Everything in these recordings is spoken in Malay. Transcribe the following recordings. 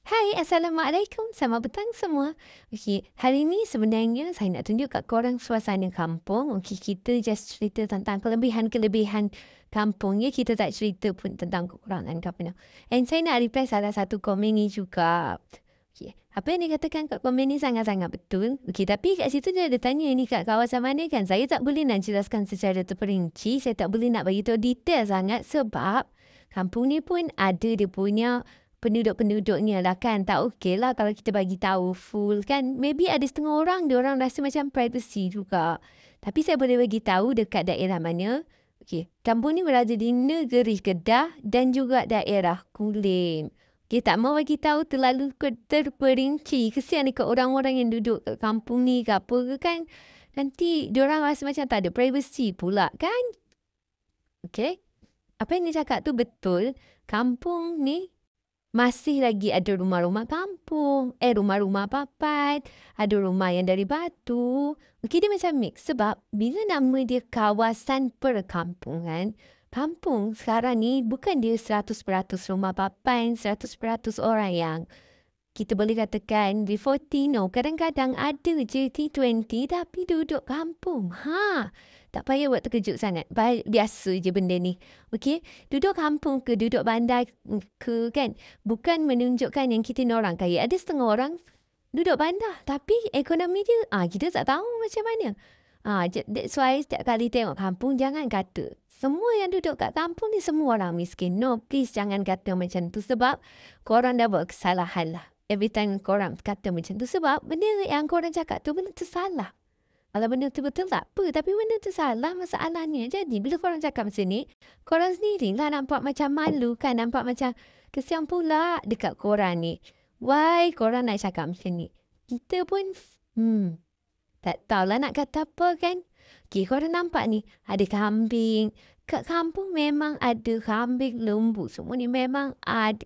Hai, Assalamualaikum. Selamat petang semua. Okey, hari ni sebenarnya saya nak tunjuk kat korang suasana kampung. Okey, kita just cerita tentang kelebihan-kelebihan kampung ya. Kita tak cerita pun tentang kekurangan ke apa. And saya nak reply salah satu komen ni juga. Okey, apa yang dikatakan kat komen ni sangat-sangat betul. Okey, tapi kat situ dia ada tanya ni kat kawasan mana kan. Saya tak boleh nak jelaskan secara terperinci. Saya tak boleh nak bagi tahu detail sangat sebab kampung ni pun ada dia punya penduduk-penduduknya lah kan. Tak okey lah kalau kita bagi tahu full kan. Maybe ada setengah orang, dia orang rasa macam privacy juga. Tapi saya boleh bagi tahu dekat daerah mana. Okey, kampung ni berada di negeri Kedah dan juga daerah Kulim. Okey, tak mau bagi tahu terlalu terperinci. Kesian dekat orang-orang yang duduk kat kampung ni ke apa ke kan. Nanti dia orang rasa macam tak ada privacy pula kan. Okey, apa yang dia cakap tu betul. Kampung ni masih lagi ada rumah-rumah kampung. Rumah-rumah papat. Ada rumah yang dari batu. Okey, dia macam mix. Sebab bila nama dia kawasan perkampungan, kampung sekarang ni bukan dia 100% rumah papan, 100% orang yang kita boleh katakan before Tino. Kadang-kadang ada je T20 tapi duduk kampung. Tak payah buat terkejut sangat. Biasa je benda ni. Okey, duduk kampung ke duduk bandar ke kan. Bukan menunjukkan yang kita ni orang kaya. Ada setengah orang duduk bandar. Tapi ekonomi dia, kita tak tahu macam mana. That's why setiap kali tengok kampung, jangan kata semua yang duduk kat kampung ni semua orang miskin. No, please jangan kata macam tu. Sebab korang dah buat kesalahan lah. Every time korang kata macam tu. Sebab benda yang korang cakap tu benda tu salah. Kalau benda tu betul tak apa. Tapi benda tu salah masalahnya. Jadi bila korang cakap macam ni, korang sendiri lah nampak macam malu kan. Nampak macam kesian pula dekat korang ni. Why korang nak cakap macam ni? Kita pun tak tahulah nak kata apa kan. Okay, korang nampak ni ada kambing. Kat kampung memang ada kambing, lembu. Semua ni memang ada.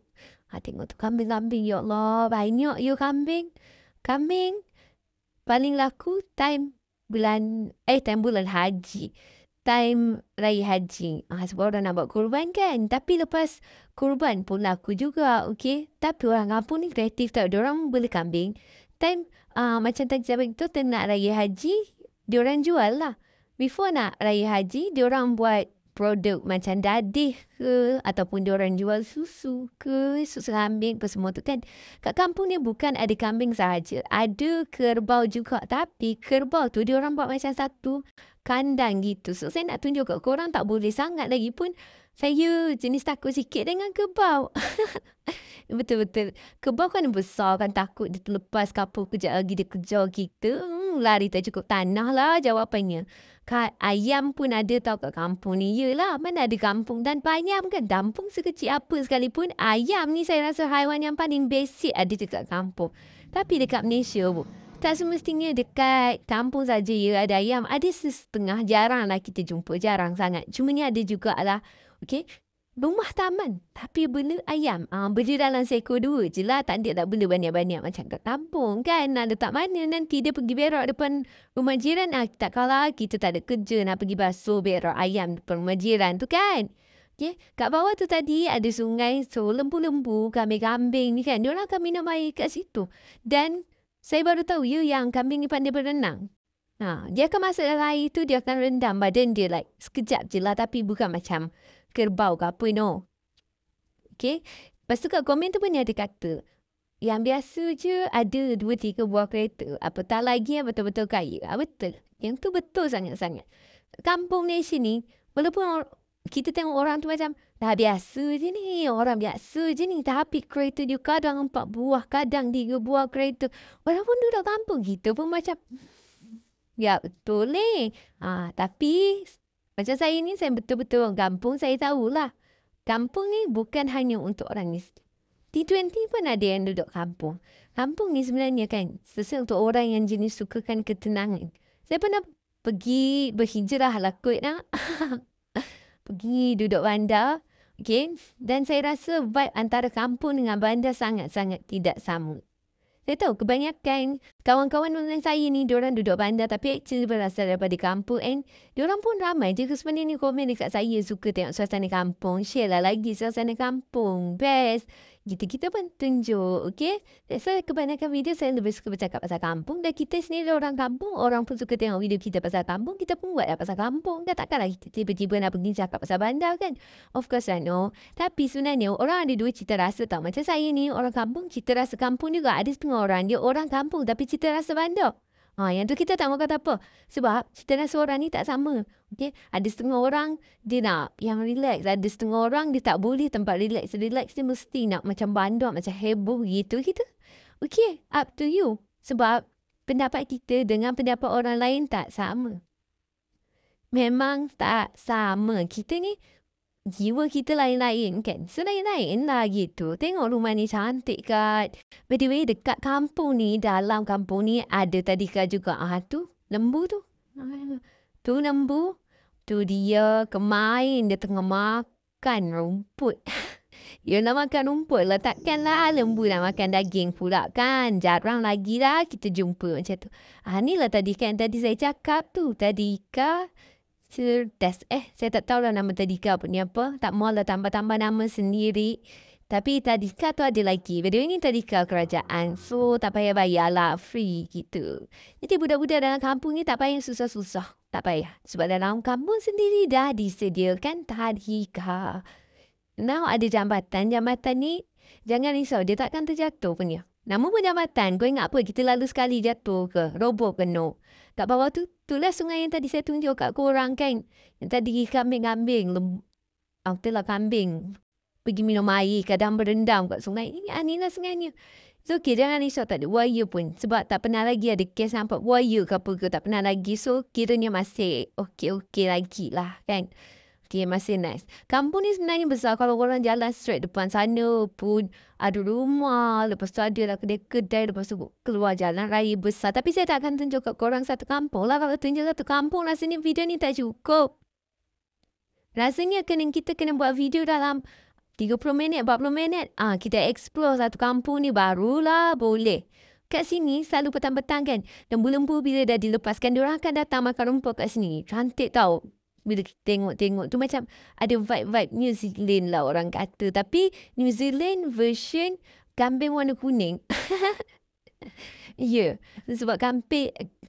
Tengok tu kambing-kambing. Ya Allah, banyak you kambing. Kambing paling laku time bulan haji. Time raya haji. Sebab orang nak buat kurban kan. Tapi lepas kurban pun laku juga. Okay. Tapi orang kampung ni kreatif tau. Diorang beli kambing. Time macam tadi saya beritahu, time nak raya haji, diorang jual lah. Before nak raya haji, diorang buat produk macam dadih ke. Ataupun diorang jual susu ke. Susu kambing apa semua tu kan. Kat kampung ni bukan ada kambing sahaja. Ada kerbau juga. Tapi kerbau tu diorang buat macam satu kandang gitu. So saya nak tunjuk kat korang tak boleh sangat lagi pun. Saya jenis takut sikit dengan kerbau. Betul-betul. Kerbau kan besar kan, takut dia terlepas kapur kejap lagi dia kejar kita. Lari tak cukup tanah lah jawapannya. Ayam pun ada tau kat kampung ni. Yelah, mana ada kampung tanpa ayam kan. Kampung sekecil apa sekalipun, ayam ni saya rasa haiwan yang paling basic ada dekat kampung. Tapi dekat Malaysia pun, tak semestinya dekat kampung saja ya ada ayam. Ada setengah, jarang lah kita jumpa. Jarang sangat. Cuma ni ada jugalah. Okay. Rumah taman. Tapi bela ayam. Bela dalam seekor dua je lah. Tak ada tak bela banyak-banyak macam kat kampung kan. Nak letak mana nanti dia pergi berak depan rumah jiran. Tak kalah kita tak ada kerja nak pergi basuh berak ayam depan rumah jiran tu kan. Okay. Kat bawah tu tadi ada sungai. So lembu-lembu, kambing-kambing ni kan. Diorang akan minum air kat situ. Dan saya baru tahu yang kambing ni pandai berenang. Dia akan masuk dalam air tu, dia akan rendam badan dia like sekejap je lah. Tapi bukan macam kerbau ke apa, no. Okay. Lepas tu kat komen tu pun dia ada kata, yang biasa je ada 2-3 buah kereta. Apatah lagi yang betul-betul kaya. Betul. Yang tu betul sangat-sangat. Kampung Malaysia ni, walaupun kita tengok orang tu macam, dah biasa je ni. Orang biasa je ni. Tapi kereta dia kadang 4 buah, kadang 3 buah kereta. Walaupun duduk kampung, kita pun macam, ya betul ni. Tapi macam saya ni, saya betul-betul orang kampung, saya tahulah. Kampung ni bukan hanya untuk orang miskin. T20 pun ada yang duduk kampung. Kampung ni sebenarnya kan, sesuai untuk orang yang jenis sukakan ketenangan. Saya pernah pergi berhijrah lah kot nak. Pergi duduk bandar. Okay. Dan saya rasa vibe antara kampung dengan bandar sangat-sangat tidak sama. Saya tahu kebanyakan kawan-kawan dengan saya ni, diorang duduk bandar tapi actually berasal daripada kampung. And diorang pun ramai je sebenarnya ni komen dekat saya suka tengok suasana kampung. Share lah lagi suasana kampung. Best. Gitu kita pun tunjuk, okay? That's why kebanyakan video saya lebih suka bercakap pasal kampung. Dan kita sendiri orang kampung, orang pun suka tengok video kita pasal kampung. Kita pun buat pasal kampung. Dah takkanlah kita tiba-tiba nak pergi cakap pasal bandar kan? Of course I know. Tapi sebenarnya orang ada dua cita rasa tau. Macam saya ni, orang kampung, cita rasa kampung juga. Ada setengah orang, dia orang kampung tapi cita rasa bandar. Yang tu kita tak mau kata apa. Sebab cita rasa orang ni tak sama. Okay? Ada setengah orang dia nak yang relax. Ada setengah orang dia tak boleh tempat relax. Relax dia mesti nak macam bandar, macam heboh gitu. Kita, okay, up to you. Sebab pendapat kita dengan pendapat orang lain tak sama. Memang tak sama. Kita ni jiwa kita lain-lain kan. So lain-lain lah gitu. Tengok rumah ni cantik kat. By the way, dekat kampung ni, dalam kampung ni ada tadika juga. Tu lembu tu. Tu lembu. Tu dia kemain. Dia tengah makan rumput. Dia nak makan rumput lah. Takkanlah lembu nak makan daging pula kan. Jarang lagi lah kita jumpa macam tu. Ni lah tadi kan. Tadi saya cakap tu. Tadika cerdas. Saya tak tahu lah nama tadika pun ni apa. Tak maulah tambah-tambah nama sendiri. Tapi tadika tu ada lagi. Video ini tadika kerajaan. So tak payah bayar lah. Free gitu. Jadi budak-budak dalam kampung ni tak payah susah-susah. Tak payah. Sebab dalam kampung sendiri dah disediakan tadika. Now ada jambatan. Jambatan ni jangan risau. Dia takkan terjatuh punya. Nama pun jambatan. Kau ingat apa? Kita lalu sekali jatuh ke? Roboh ke? No. Kat bawah tu, itulah sungai yang tadi saya tunjuk kat korang kan. Yang tadi kambing-kambing. Itulah kambing. Pergi minum air, kadang berendam kat sungai. Ini lah sungainya. So, okay, jangan risau tak ada buaya pun. Sebab tak pernah lagi ada kes nampak buaya ke apa ke. Tak pernah lagi. So, kiranya masih okey-okey lagi lah kan. Okay, masih nice. Kampung ni sebenarnya besar. Kalau orang jalan straight depan sana pun ada rumah. Lepas tu ada lah kedai-kedai. Lepas tu keluar jalan raya besar. Tapi saya tak akan tunjuk kat korang satu kampung lah. Kalau tunjuk satu kampung, rasanya video ni tak cukup. Rasanya kita kena buat video dalam 30 minit, 40 minit. Kita explore satu kampung ni barulah boleh. Kat sini selalu petang-petang kan. Lembu-lembu bila dah dilepaskan, diorang akan datang makan rumput kat sini. Cantik tau. Bila kita tengok tu macam ada vibe-vibe New Zealand lah orang kata. Tapi New Zealand version kambing warna kuning. Ya. Sebab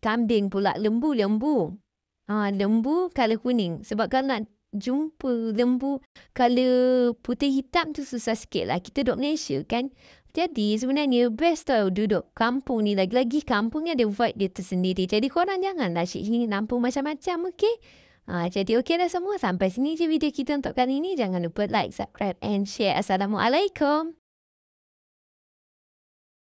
kambing pula lembu. Lembu colour kuning. Sebab kalau nak jumpa lembu colour putih hitam tu susah sikit lah. Kita duduk Malaysia kan. Jadi sebenarnya best tau duduk kampung ni. Lagi-lagi kampung ni ada vibe dia tersendiri. Jadi korang janganlah sini nampung macam-macam, okay? Jadi okey dah semua. Sampai sini je video kita untuk kali ini. Jangan lupa like, subscribe and share. Assalamualaikum.